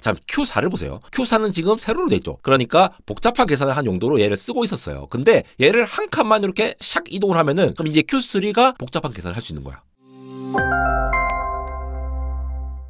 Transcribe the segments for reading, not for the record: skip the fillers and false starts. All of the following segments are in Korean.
자, Q4를 보세요. Q4는 지금 세로로 돼 있죠. 그러니까 복잡한 계산을 한 용도로 얘를 쓰고 있었어요. 근데 얘를 한 칸만 이렇게 샥 이동을 하면은 그럼 이제 Q3가 복잡한 계산을 할 수 있는 거야.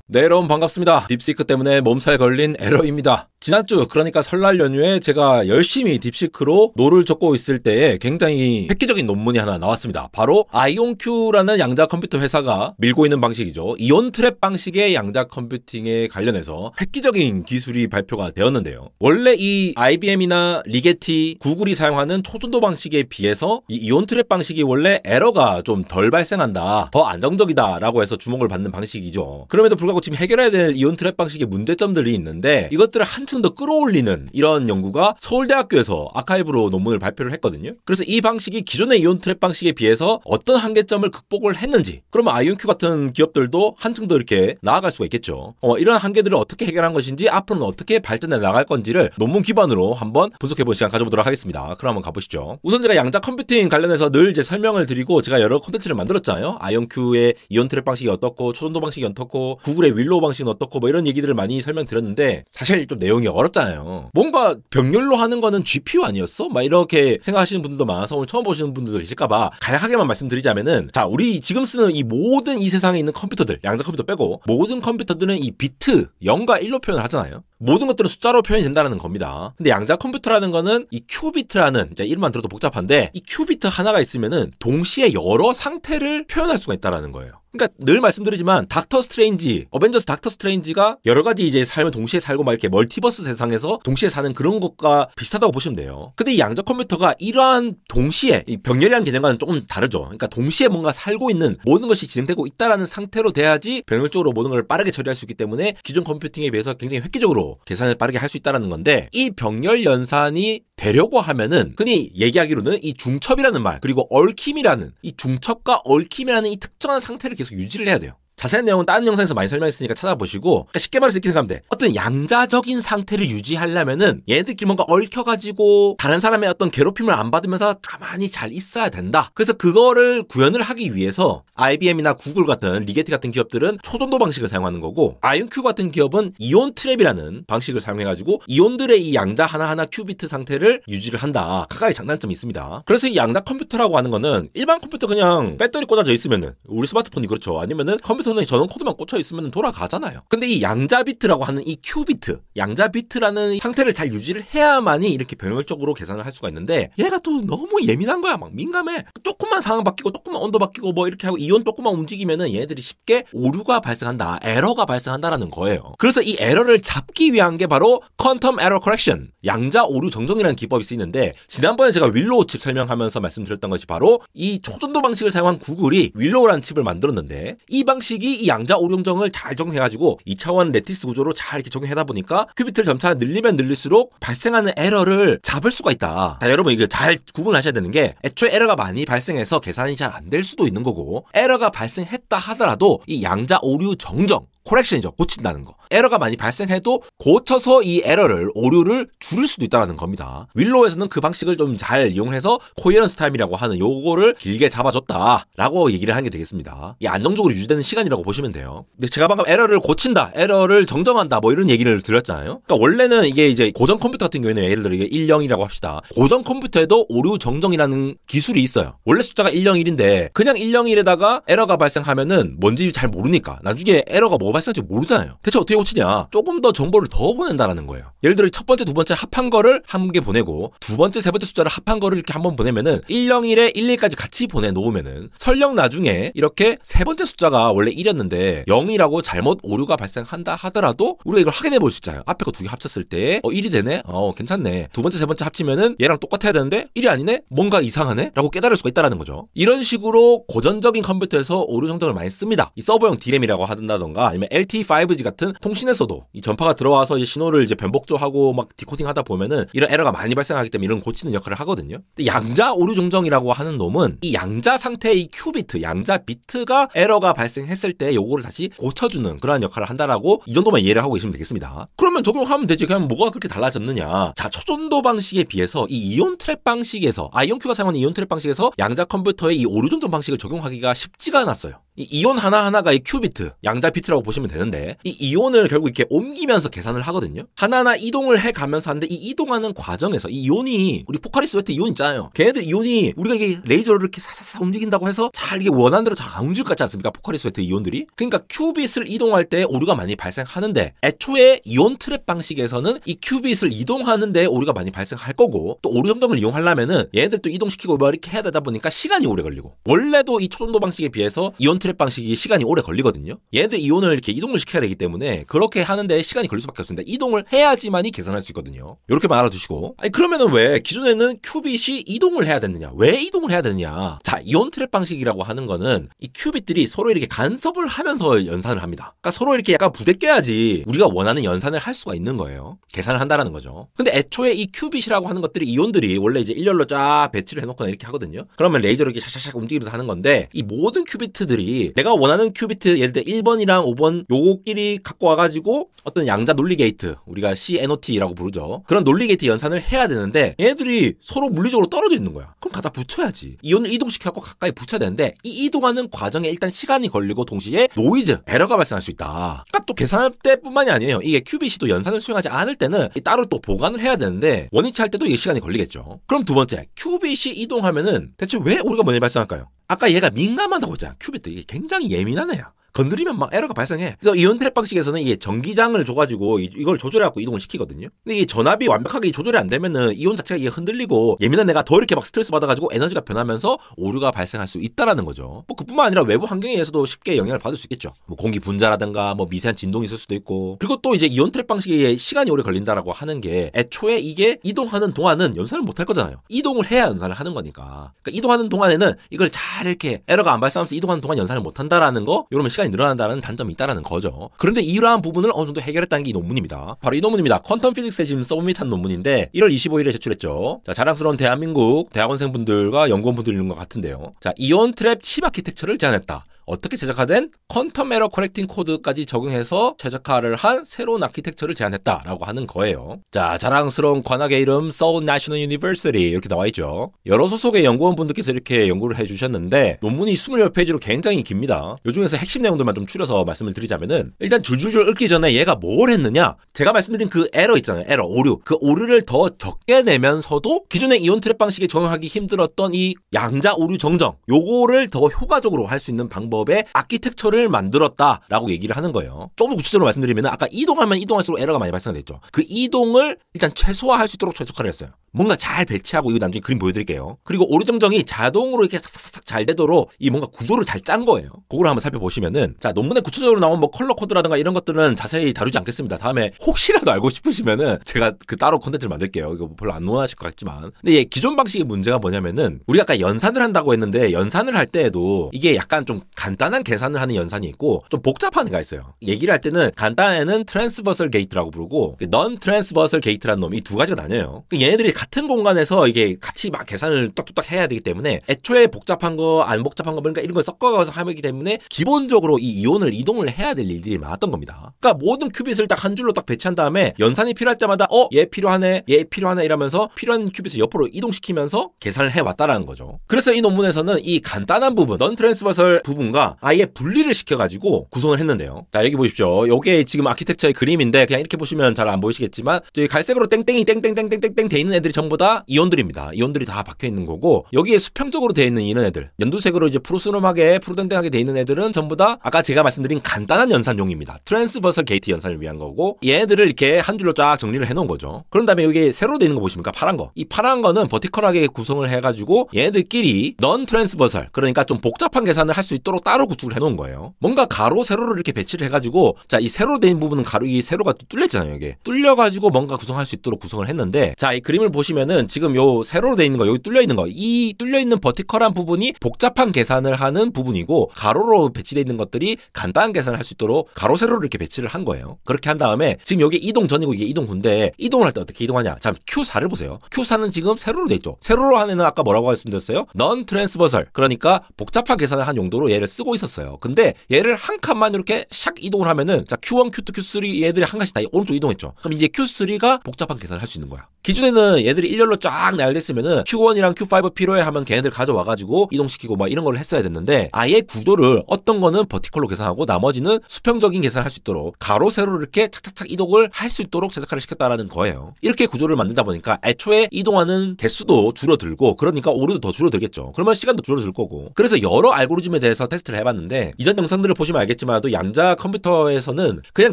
네, 여러분 반갑습니다. 딥시크 때문에 몸살 걸린 에러입니다. 지난주 그러니까 설날 연휴에 제가 열심히 딥시크로 노를 젓고 있을 때에 굉장히 획기적인 논문이 하나 나왔습니다. 바로 아이온큐라는 양자 컴퓨터 회사가 밀고 있는 방식이죠. 이온 트랩 방식의 양자 컴퓨팅에 관련해서 획기적인 기술이 발표가 되었는데요. 원래 이 IBM이나 리게티, 구글이 사용하는 초전도 방식에 비해서 이 이온 트랩 방식이 원래 에러가 좀 덜 발생한다, 더 안정적이다 라고 해서 주목을 받는 방식이죠. 그럼에도 불구하고 지금 해결해야 될 이온 트랩 방식의 문제점들이 있는데 이것들을 한층 더 끌어올리는 이런 연구가 서울대학교에서 아카이브로 논문을 발표를 했거든요. 그래서 이 방식이 기존의 이온 트랩 방식에 비해서 어떤 한계점을 극복을 했는지, 그러면 아이온큐 같은 기업들도 한층 더 이렇게 나아갈 수가 있겠죠. 이런 한계들을 어떻게 해결한 것인지, 앞으로는 어떻게 발전해 나갈 건지를 논문 기반으로 한번 분석해보는 시간 가져보도록 하겠습니다. 그럼 한번 가보시죠. 우선 제가 양자 컴퓨팅 관련해서 늘 이제 설명을 드리고 제가 여러 콘텐츠를 만들었잖아요. 아이온큐의 이온 트랩 방식이 어떻고, 초전도 방식이 어떻고, 구글의 윌로우 방식은 어떻고, 뭐 이런 얘기들을 많이 설명드렸는데 사실 좀 내용이 어렵잖아요. 뭔가 병렬로 하는 거는 GPU 아니었어? 막 이렇게 생각하시는 분들도 많아서 오늘 처음 보시는 분들도 계실까봐 간략하게만 말씀드리자면은, 자, 우리 지금 쓰는 이 모든 이 세상에 있는 컴퓨터들, 양자 컴퓨터 빼고 모든 컴퓨터들은 이 비트 0과 1로 표현을 하잖아요. 모든 것들은 숫자로 표현이 된다는 겁니다. 근데 양자 컴퓨터라는 거는 이 큐비트라는, 이제 이름만 들어도 복잡한데 이 큐비트 하나가 있으면은 동시에 여러 상태를 표현할 수가 있다라는 거예요. 그러니까 늘 말씀드리지만 닥터 스트레인지, 어벤져스 닥터 스트레인지가 여러 가지 이제 삶을 동시에 살고 막 이렇게 멀티버스 세상에서 동시에 사는 그런 것과 비슷하다고 보시면 돼요. 근데 이 양자 컴퓨터가 이러한 동시에, 이 병렬이라는 개념과는 조금 다르죠. 그러니까 동시에 뭔가 살고 있는, 모든 것이 진행되고 있다라는 상태로 돼야지 병렬적으로 모든 걸 빠르게 처리할 수 있기 때문에 기존 컴퓨팅에 비해서 굉장히 획기적으로 계산을 빠르게 할 수 있다라는 건데, 이 병렬 연산이 되려고 하면은 흔히 얘기하기로는 이 중첩이라는 말, 그리고 얽힘이라는, 이 중첩과 얽힘이라는 이 특정한 상태를 계속 유지를 해야 돼요. 자세한 내용은 다른 영상에서 많이 설명했으니까 찾아보시고, 그러니까 쉽게 말해서 이렇게 생각하면 돼. 어떤 양자적인 상태를 유지하려면은 얘네들끼리 뭔가 얽혀가지고 다른 사람의 어떤 괴롭힘을 안 받으면서 가만히 잘 있어야 된다. 그래서 그거를 구현을 하기 위해서 IBM이나 구글 같은, 리게티 같은 기업들은 초전도 방식을 사용하는 거고, 아이온큐 같은 기업은 이온 트랩이라는 방식을 사용해가지고 이온들의 이 양자 하나하나 큐비트 상태를 유지를 한다. 각각의 장단점이 있습니다. 그래서 이 양자 컴퓨터라고 하는 거는 일반 컴퓨터 그냥 배터리 꽂아져 있으면은, 우리 스마트폰이 그렇죠. 아니면은 컴퓨터는 전원 코드만 꽂혀 있으면 돌아가잖아요. 근데 이 양자 비트라고 하는 이 큐비트, 양자 비트라는 상태를 잘 유지를 해야만이 이렇게 병렬적으로 계산을 할 수가 있는데, 얘가 또 너무 예민한 거야. 막 민감해. 조금만 상황 바뀌고 조금만 온도 바뀌고 뭐 이렇게 하고 이온 조금만 움직이면은 얘네들이 쉽게 오류가 발생한다, 에러가 발생한다라는 거예요. 그래서 이 에러를 잡기 위한 게 바로 퀀텀 에러 커렉션, 양자 오류 정정이라는 기법이 쓰이는데, 지난번에 제가 윌로우 칩 설명하면서 말씀드렸던 것이 바로 이 초전도 방식을 사용한 구글이 윌로우라는 칩을 만들었는데, 이 방식이 이 양자 오류 정정을 잘 적용해가지고 2차원 레티스 구조로 잘 이렇게 적용하다 보니까 큐비트를 점차 늘리면 늘릴수록 발생하는 에러를 잡을 수가 있다. 자, 여러분 이거 잘 구분하셔야 되는 게, 애초에 에러가 많이 발생해서 계산이 잘 안 될 수도 있는 거고, 에러가 발생했다 하더라도 이 양자 오류 정정, 코렉션이죠. 고친다는 거. 에러가 많이 발생해도 고쳐서 이 에러를, 오류를 줄일 수도 있다는 겁니다. 윌로우에서는 그 방식을 좀 잘 이용해서 코헤런스 타임이라고 하는 요거를 길게 잡아줬다라고 얘기를 하는 게 되겠습니다. 이 안정적으로 유지되는 시간이라고 보시면 돼요. 근데 제가 방금 에러를 고친다, 에러를 정정한다, 뭐 이런 얘기를 드렸잖아요. 그러니까 원래는 이게 이제 고전 컴퓨터 같은 경우에는 예를 들어 이게 10이라고 합시다. 고전 컴퓨터에도 오류 정정이라는 기술이 있어요. 원래 숫자가 101인데 그냥 101에다가 에러가 발생하면은 뭔지 잘 모르니까 나중에 에러가 뭐 발생할지 모르잖아요. 대체 어떻게 고치냐? 조금 더 정보를 더 보낸다라는 거예요. 예를 들어 첫 번째, 두 번째 합한 거를 한 개 보내고, 두 번째, 세 번째 숫자를 합한 거를 이렇게 한번 보내면은 101에 11까지 같이 보내놓으면은 설령 나중에 이렇게 세 번째 숫자가 원래 1이었는데 0이라고 잘못 오류가 발생한다 하더라도 우리가 이걸 확인해 볼 수 있잖아요. 앞에 거 두 개 합쳤을 때 1이 되네? 괜찮네. 두 번째, 세 번째 합치면은 얘랑 똑같아야 되는데 1이 아니네? 뭔가 이상하네? 라고 깨달을 수가 있다는 거죠. 이런 식으로 고전적인 컴퓨터에서 오류 정정을 많이 씁니다. 이 서버용 D램이라고 한다던가 아니면 LTE5G 같은 통신에서도 이 전파가 들어와서 이제 신호를 이제 변복조하고 막 디코딩 하다 보면은 이런 에러가 많이 발생하기 때문에 이런 고치는 역할을 하거든요. 근데 양자 오류 정정이라고 하는 놈은 이 양자 상태의 이 큐비트, 양자 비트가 에러가 발생했을 때 요거를 다시 고쳐주는 그러한 역할을 한다라고 이 정도만 이해를 하고 계시면 되겠습니다. 그러면 적용하면 되지. 그냥 뭐가 그렇게 달라졌느냐. 자, 초전도 방식에 비해서 이 이온 트랩 방식에서, 아이온큐가 사용하는 이온 트랩 방식에서 양자 컴퓨터의 이 오류 정정 방식을 적용하기가 쉽지가 않았어요. 이 이온 하나하나가 이 큐비트, 양자 비트라고 보시면 보시면 되는데 이 이온을 결국 이렇게 옮기면서 계산을 하거든요. 하나하나 이동을 해가면서 하는데 이 이동하는 과정에서 이 이온이 우리 포카리 스웨트 이온 있잖아요. 걔네들 이온이 우리가 이게 레이저를 이렇게 사사사 움직인다고 해서 잘 이게 원하는 대로 잘 안 움직일 것 같지 않습니까? 포카리 스웨트 이온들이. 그러니까 큐빗을 이동할 때 오류가 많이 발생하는데 애초에 이온 트랩 방식에서는 이 큐빗을 이동하는데 오류가 많이 발생할 거고 또 오류 점정을 이용하려면은 얘네들 또 이동시키고 뭐 이렇게 해야 되다 보니까 시간이 오래 걸리고 원래도 이 초전도 방식에 비해서 이온 트랩 방식이 시간이 오래 걸리거든요. 얘네들 이온을 이렇게 이동을 시켜야 되기 때문에 그렇게 하는데 시간이 걸릴 수밖에 없습니다. 이동을 해야지만이 계산할 수 있거든요. 이렇게만 알아두시고. 아니 그러면은 왜 기존에는 큐빗이 이동을 해야 되느냐? 왜 이동을 해야 되느냐? 자, 이온 트랩 방식이라고 하는 거는 이 큐빗들이 서로 이렇게 간섭을 하면서 연산을 합니다. 그러니까 서로 이렇게 약간 부대껴야지 우리가 원하는 연산을 할 수가 있는 거예요. 계산을 한다라는 거죠. 근데 애초에 이 큐빗이라고 하는 것들이 이온들이 원래 이제 일렬로 쫙 배치를 해놓거나 이렇게 하거든요. 그러면 레이저로 이렇게 샥샥샥 움직이면서 하는 건데 이 모든 큐비트들이 내가 원하는 큐비트 예를 들어 1번이랑 5번 요거끼리 갖고 와가지고 어떤 양자 논리 게이트 우리가 CNOT라고 부르죠. 그런 논리 게이트 연산을 해야 되는데 얘네들이 서로 물리적으로 떨어져 있는 거야. 그럼 갖다 붙여야지. 이온을 이동시켜갖고 가까이 붙여야 되는데 이 이동하는 과정에 일단 시간이 걸리고 동시에 노이즈, 에러가 발생할 수 있다. 그러니까 또 계산할 때뿐만이 아니에요. 이게 큐빗이 또 연산을 수행하지 않을 때는 따로 또 보관을 해야 되는데 원위치 할 때도 이게 시간이 걸리겠죠. 그럼 두 번째, 큐빗이 이동하면은 대체 왜 오류가 먼저 발생할까요? 아까 얘가 민감하다고 했잖아. 큐빗들 이게 굉장히 예민한 애야. 건드리면 막 에러가 발생해. 그래서 이온 트랩 방식에서는 이게 전기장을 줘가지고 이걸 조절해갖고 이동을 시키거든요. 근데 이게 전압이 완벽하게 조절이 안 되면은 이온 자체가 이게 흔들리고 예민한 애가 더 이렇게 막 스트레스 받아가지고 에너지가 변하면서 오류가 발생할 수 있다라는 거죠. 뭐 그뿐만 아니라 외부 환경에 의해서도 쉽게 영향을 받을 수 있겠죠. 뭐 공기 분자라든가 뭐 미세한 진동이 있을 수도 있고. 그리고 또 이제 이온 트랩 방식이 시간이 오래 걸린다라고 하는 게 애초에 이게 이동하는 동안은 연산을 못 할 거잖아요. 이동을 해야 연산을 하는 거니까. 그러니까 이동하는 동안에는 이걸 잘 이렇게 에러가 안 발생하면서 이동하는 동안 연산을 못 한다라는 거, 이러면 시간이 늘어난다는 단점이 있다라는 거죠. 그런데 이러한 부분을 어느 정도 해결했다는 게 이 논문입니다. 바로 이 논문입니다. 퀀텀 피직스에 지금 서브밋한 논문인데 1월 25일에 제출했죠. 자, 자랑스러운 대한민국 대학원생분들과 연구원분들이 있는 것 같은데요. 자, 이온 트랩 칩 아키텍처를 제안했다. 어떻게 제작화된 퀀텀 에러 커렉팅 코드까지 적용해서 최적화를 한 새로운 아키텍처를 제안했다라고 하는 거예요. 자, 자랑스러운 관악의 이름 서울 내셔널 유니버시티 이렇게 나와 있죠. 여러 소속의 연구원분들께서 이렇게 연구를 해주셨는데 논문이 20페이지로 굉장히 깁니다. 요 중에서 핵심 내용들만 좀 추려서 말씀을 드리자면은 일단 줄줄줄 읊기 전에 얘가 뭘 했느냐? 제가 말씀드린 그 에러 있잖아요. 에러, 오류. 그 오류를 더 적게 내면서도 기존의 이온 트랩 방식에 적용하기 힘들었던 이 양자 오류 정정 요거를 더 효과적으로 할 수 있는 방법의 아키텍처를 만들었다라고 얘기를 하는 거예요. 조금 더 구체적으로 말씀드리면 아까 이동하면 이동할수록 에러가 많이 발생됐죠. 그 이동을 일단 최소화할 수 있도록 최적화를 했어요. 뭔가 잘 배치하고 이거 나중에 그림 보여드릴게요. 그리고 오류 정정이 자동으로 이렇게 싹싹싹 잘 되도록 이 뭔가 구조를 잘 짠 거예요. 그걸 한번 살펴보시면은 자, 논문에 구체적으로 나온 뭐 컬러 코드라든가 이런 것들은 자세히 다루지 않겠습니다. 다음에 혹시라도 알고 싶으시면은 제가 그 따로 콘텐츠를 만들게요. 이거 별로 안 원하실 것 같지만. 근데 기존 방식의 문제가 뭐냐면은 우리가 아까 연산을 한다고 했는데 연산을 할 때에도 이게 약간 좀 간단한 계산을 하는 연산이 있고 좀 복잡한 애가 있어요. 얘기를 할 때는 간단한 애는 트랜스버설 게이트라고 부르고 넌 트랜스버설 게이트라는 놈이 두 가지가 나뉘어요. 얘네들이 같은 공간에서 이게 같이 막 계산을 뚝뚝딱 해야 되기 때문에 애초에 복잡한 거, 안 복잡한 거 그러니까 이런 걸 섞어가서 하기 때문에 기본적으로 이 이온을 이동을 해야 될 일들이 많았던 겁니다. 그러니까 모든 큐빗을 딱 한 줄로 딱 배치한 다음에 연산이 필요할 때마다 얘 필요하네, 얘 필요하네 이러면서 필요한 큐빗을 옆으로 이동시키면서 계산을 해왔다라는 거죠. 그래서 이 논문에서는 이 간단한 부분, 넌 트랜스버설 부분과 아예 분리를 시켜가지고 구성을 했는데요. 자, 여기 보십시오. 요게 지금 아키텍처의 그림인데 그냥 이렇게 보시면 잘 안 보이시겠지만 저기 갈색으로 땡땡이 땡땡땡땡땡땡 돼 있는 애들이 전부 다 이온들입니다. 이온들이 다 박혀 있는 거고 여기에 수평적으로 돼 있는 이런 애들 연두색으로 이제 푸르스름하게 푸르땡땡하게 돼 있는 애들은 전부 다 아까 제가 말씀드린 간단한 연산용입니다. 트랜스버설 게이트 연산을 위한 거고 얘네들을 이렇게 한 줄로 쫙 정리를 해놓은 거죠. 그런 다음에 여기 세로로 돼 있는 거 보십니까? 파란 거. 이 파란 거는 버티컬하게 구성을 해가지고 얘네들끼리 넌 트랜스버설 그러니까 좀 복잡한 계산을 할 수 있도록 따로 구축을 해놓은 거예요. 뭔가 가로 세로를 이렇게 배치를 해가지고 자, 이 세로로 돼 있는 부분은 이 세로가 뚫렸잖아요. 이게 뚫려가지고 뭔가 구성할 수 있도록 구성을 했는데 자, 이 그림을 보시면은 지금 요 세로로 돼 있는 거 여기 뚫려 있는 거 이 뚫려 있는 버티컬한 부분이 복잡한 계산을 하는 부분이고 가로로 배치되어 있는 것들이 간단한 계산을 할 수 있도록 가로 세로를 이렇게 배치를 한 거예요. 그렇게 한 다음에 지금 여기 이동 전이고 이게 이동 후인데 이동을 할 때 어떻게 이동하냐? 자, Q4를 보세요. Q4는 지금 세로로 돼 있죠. 세로로 한 애는 아까 뭐라고 말씀드렸어요? 넌 트랜스버설 그러니까 복잡한 계산을 한 용도로 얘를 쓰고 있었어요. 근데 얘를 한 칸만 이렇게 샥 이동을 하면은 자 Q1, Q2, Q3 얘들이 한 칸씩 다 오른쪽 이동했죠. 그럼 이제 Q3가 복잡한 계산을 할 수 있는 거야. 기존에는 얘들이 일렬로 쫙 나열됐으면은 Q1이랑 Q5 필요해 하면 걔네들 가져와가지고 이동시키고 막 이런 걸 했어야 됐는데 아예 구도를 어떤 거는 버티컬로 계산하고 나머지는 수평적인 계산을 할 수 있도록 가로 세로로 이렇게 착착착 이동을 할 수 있도록 제작화를 시켰다라는 거예요. 이렇게 구조를 만들다 보니까 애초에 이동하는 개수도 줄어들고 그러니까 오류도 더 줄어들겠죠. 그러면 시간도 줄어들 거고. 그래서 여러 알고리즘에 대해서 테스트를 해봤는데 이전 영상들을 보시면 알겠지만도 양자 컴퓨터에서는 그냥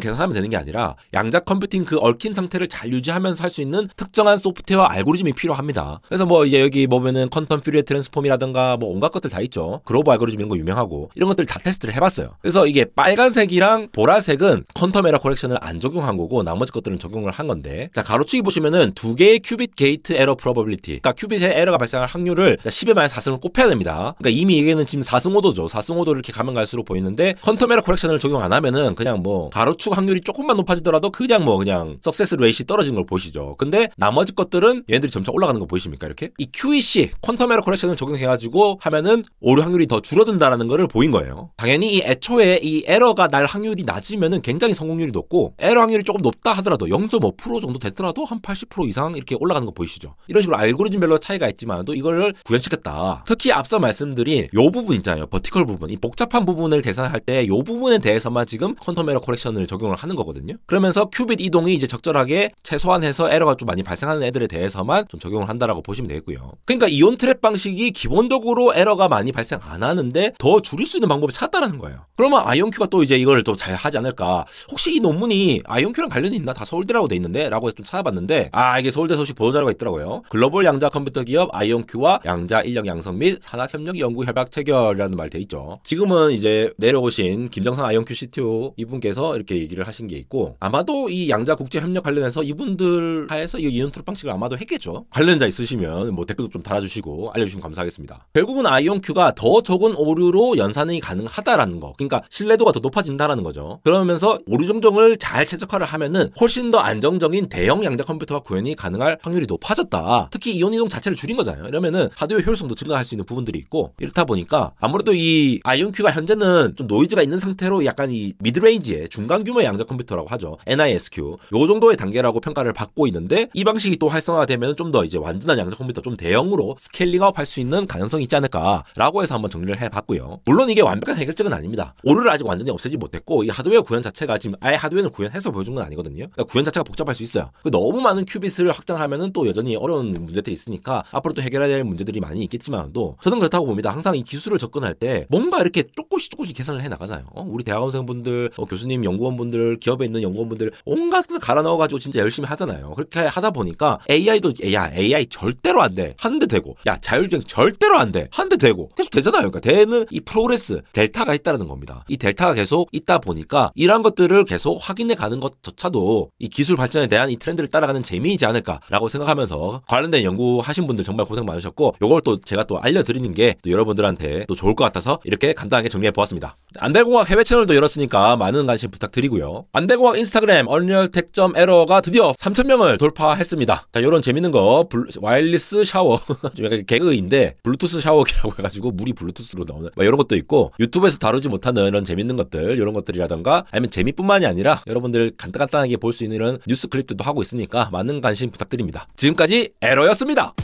계산하면 되는 게 아니라 양자 컴퓨팅 그 얽힌 상태를 잘 유지하면서 할 수 있는 특정한 소프트웨어 알고리즘이 필요합니다. 그래서 뭐 이제 여기 보면은 퀀텀 퓨리어 트랜스폼이라든가 뭐 온갖 것들 다 있죠. 글로벌 알고리즘 이런 거 유명하고 이런 것들 다 테스트를 해봤어요. 그래서 이게 빨간색이랑 보라색은 퀀텀 에러 코렉션을 안 적용한 거고 나머지 것들은 적용을 한 건데 자 가로치기 보시면은 두 개의 큐빗 게이트 에러 프로버빌리티 그러니까 큐빗의 에러가 발생할 확률을 10의 마이너스 4승을 곱해야 됩니다. 그러니까 이미 이게는 지금 4승 5도죠. 4승 5도 이렇게 가면 갈수록 보이는데 퀀텀 에러 코렉션을 적용 안 하면은 그냥 뭐 가로축 확률이 조금만 높아지더라도 그냥 뭐 그냥 석세스 레이시 떨어지는 걸 보시죠. 근데 나머지 것들은 얘네들이 점점 올라가는 거 보이십니까? 이렇게 이 QEC 퀀텀 에러 코렉션을 적용해가지고 하면은 오류 확률이 더 줄어든다라는 거를 보인 거예요. 당연히 이 애초에 이 에러가 날 확률이 낮으면은 굉장히 성공률이 높고 에러 확률이 조금 높다 하더라도 0.5% 정도 됐더라도 한 80% 이상 이렇게 올라가는 거 보이시죠? 이런 식으로 알고리즘별로 차이가 있지만도 이걸 구현시켰다. 특히 앞서 말씀드린 요 부분 있잖아요. 버티컬 부분. 이 복잡한 부분을 계산할 때 요 부분에 대해서만 지금 퀀텀 에러 코렉션을 적용을 하는 거거든요. 그러면서 큐빗 이동이 이제 적절하게 최소한해서 에러가 좀 많이 발생하는 애들에 대해서만 좀 적용을 한다라고 보시면 되겠고요. 그러니까 이온 트랩 방식이 기본적으로 에러가 많이 발생 안 하는데 더 줄일 수 있는 방법을 찾았다는 거예요. 그러면 아이온큐가 또 이제 이걸 또 잘 하지 않을까? 혹시 이 논문이 아이온큐랑 관련이 있나? 다 서울대라고 돼 있는데? 라고 해서 좀 찾아봤는데 이게 서울대 소식 보도자료가 있더라고요. 글로벌 양자 컴퓨터 기업 아이온큐와 양자 인력 양성 및 산학협력 연구 협약 체결이라는 말 돼 있죠. 지금은 이제 내려오신 김정상 아이온큐 CTO 이분께서 이렇게 얘기를 하신 게 있고 아마도 이 양자 국제 협력 관련해서 이분들 하에서 이 이온 트랩 방식을 아마도 했겠죠. 관련자 있으시면 뭐 댓글도 좀 달아주시고 알려주시면 감사하겠습니다. 결국은 아이온큐가 더 적은 오류로 연산이 가능하다라는 거. 그러니까 신뢰도가 더 높아진다라는 거죠. 그러면서 오류 정정을 잘 최적화를 하면은 훨씬 더 안정적인 대형 양자 컴퓨터와 구현이 가능할 확률이 높아졌다. 특히 이온 이동 자체를 줄인 거잖아요. 이러면은 하드웨어 효율성도 증가할 수 있는 부분들이 있고 이렇다 보니까 아무래도 이 아이온큐가 현재는 좀 노이즈가 있는 상태로 약간 이 미드레인지의 중간 규모의 양자 컴퓨터라고 하죠. NISQ 요 정도의 단계라고 평가를 받고 있는데 이 방식이 또 활성화되면 좀 더 이제 완전한 양자 컴퓨터 좀 대형으로 스케일링업 할 수 있는 가능성이 있지 않을까라고 해서 한번 정리를 해봤고요. 물론 이게 완벽한 해결책은 아닙니다. 오류를 아직 완전히 없애지 못했고 이 하드웨어 구현 자체가 지금 아예 하드웨어를 구현해서 보여준 건 아니거든요. 그러니까 구현 자체가 복잡할 수 있어요. 너무 많은 큐빗을 확장하면은 또 여전히 어려운 문제들이 있으니까 앞으로 또 해결해야 될 문제들이 많이 있겠지만도 저는 그렇다고 봅니다. 항상 이 기술을 접근할 때 뭔가 이렇게 조금씩 계산을 해 나가잖아요. 우리 대학원생분들, 교수님, 연구원분들, 기업에 있는 연구원분들 온갖 걸 갈아 넣어가지고 진짜 열심히 하잖아요. 그렇게 하다 보니까 AI도 AI 절대로 안 돼. 하는데 되고 자율주행 절대로 안 돼. 하는데 되고 계속 되잖아요. 그러니까 되는 이 프로그레스 델타가 있다는 겁니다. 이 델타가 계속 있다 보니까 이러한 것들을 계속 확인해 가는 것조차도 이 기술 발전에 대한 이 트렌드를 따라가는 재미이지 않을까라고 생각하면서 관련된 연구하신 분들 정말 고생 많으셨고 요걸 또 제가 또 알려드리는 게 또 여러분들한테 또 좋을 것 같아서 이렇게 간단하게 정리해 보았습니다. 안달공학 해외 채널도 열었으니까 많은 관심 부탁드리고요. 안달공학 인스타그램 얼리얼텍점에러가 드디어 3,000명을 돌파했습니다. 자, 요런 재밌는 거 와이어리스 샤워 좀 약간 개그인데 블루투스 샤워기라고 해가지고 물이 블루투스로 나오는 뭐 이런 것도 있고 유튜브에서 다루지 못하는 이런 재밌는 것들 이런 것들이라던가 아니면 재미뿐만이 아니라 여러분들 간단하게 볼 수 있는 이런 뉴스 클립들도 하고 있으니까 많은 관심 부탁드립니다. 지금까지 에러였습니다.